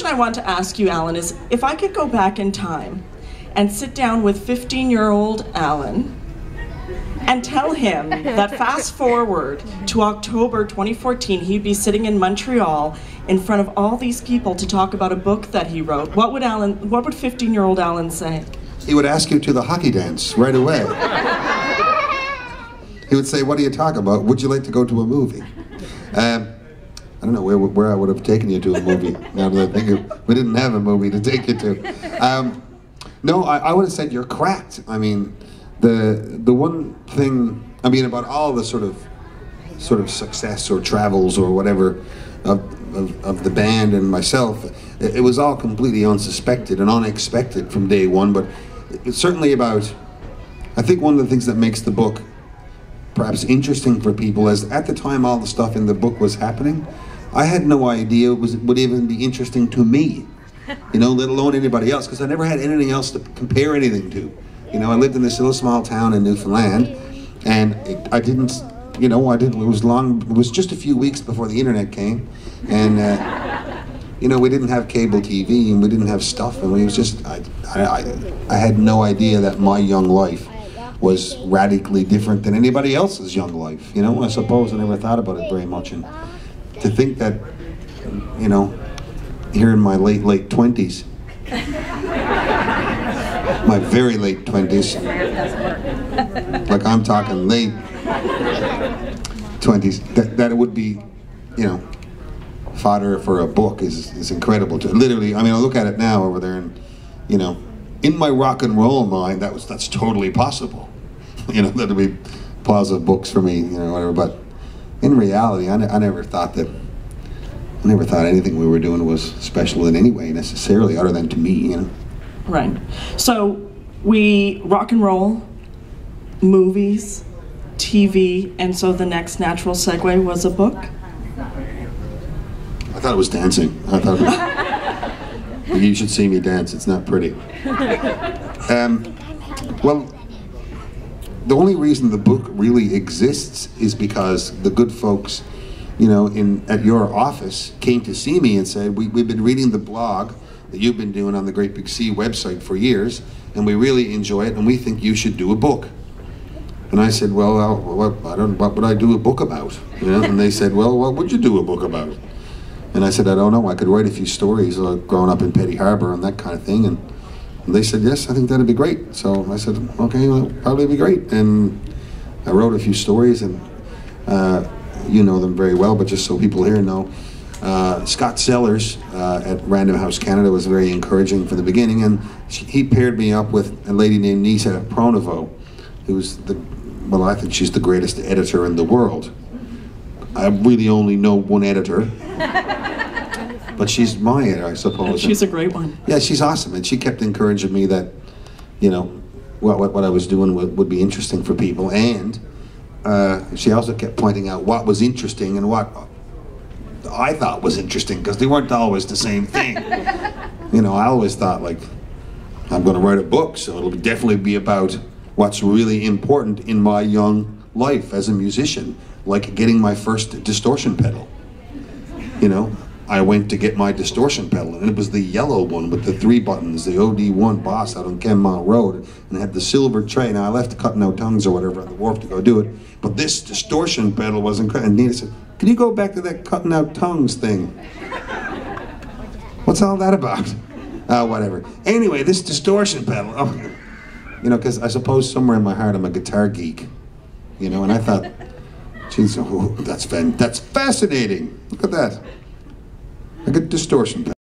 I want to ask you, Alan, is if I could go back in time and sit down with 15-year-old Alan and tell him that fast forward to October 2014, he'd be sitting in Montreal in front of all these people to talk about a book that he wrote, what would 15-year-old Alan say? He would ask you to the hockey dance right away. He would say, what do you talk about? Would you like to go to a movie? I don't know where I would have taken you to a movie. Now that I think we didn't have a movie to take you to. No, I would have said you're cracked. I mean, the one thing, I mean, about all the sort of success or travels or whatever of the band and myself, it was all completely unsuspected and unexpected from day one. But it's certainly about, I think one of the things that makes the book perhaps interesting for people is at the time all the stuff in the book was happening, I had no idea it would even be interesting to me, you know, let alone anybody else, because I never had anything else to compare anything to. You know, I lived in this little small town in Newfoundland, and I didn't, it was just a few weeks before the internet came, and you know, we didn't have cable TV, and we didn't have stuff, and it was just, I had no idea that my young life was radically different than anybody else's young life. You know, I suppose I never thought about it very much, and to think that, you know, here in my late 20s, my very late 20s, like I'm talking late 20s, that it would be, you know, fodder for a book is incredible. Literally, I mean, I look at it now over there, and, you know, in my rock and roll mind, that's totally possible. You know, that'd be positive books for me, you know, whatever. But in reality, I never thought anything we were doing was special in any way necessarily, other than to me, you know. Right. So we rock and roll, movies, TV, and so the next natural segue was a book. I thought it was dancing. I thought you should see me dance. It's not pretty. Well, the only reason the book really exists is because the good folks, you know, at your office came to see me and said, we've been reading the blog that you've been doing on the Great Big Sea website for years, and we really enjoy it, and we think you should do a book. And I said, well, what would I do a book about? You know? And they said, well, what would you do a book about? And I said, I don't know, I could write a few stories growing up in Petty Harbour and that kind of thing. And they said, yes, I think that'd be great. So I said, okay, well, probably be great. And I wrote a few stories, and you know them very well, but just so people here know, Scott Sellers at Random House Canada was very encouraging from the beginning, and he paired me up with a lady named Nisa Pronovo, who's well, I think she's the greatest editor in the world. I really only know one editor, but she's my editor, I suppose. And she's a great one. Yeah, she's awesome, and she kept encouraging me that, you know, what I was doing would be interesting for people, and she also kept pointing out what was interesting and what I thought was interesting, because they weren't always the same thing. You know, I always thought, like, I'm going to write a book, so it'll definitely be about what's really important in my young life as a musician, like getting my first distortion pedal. You know, I went to get my distortion pedal, and it was the yellow one with the 3 buttons, the OD1 Boss out on Kenmount Road, and it had the silver tray. Now I left Cutting Out Tongues or whatever on the wharf to go do it, but this distortion pedal was incredible. And Nina said, can you go back to that Cutting Out Tongues thing? What's all that about? Whatever. Anyway, this distortion pedal, oh, you know, because I suppose somewhere in my heart I'm a guitar geek, you know, and I thought, geez, oh, that's fascinating. Look at that. I get distortion pedal.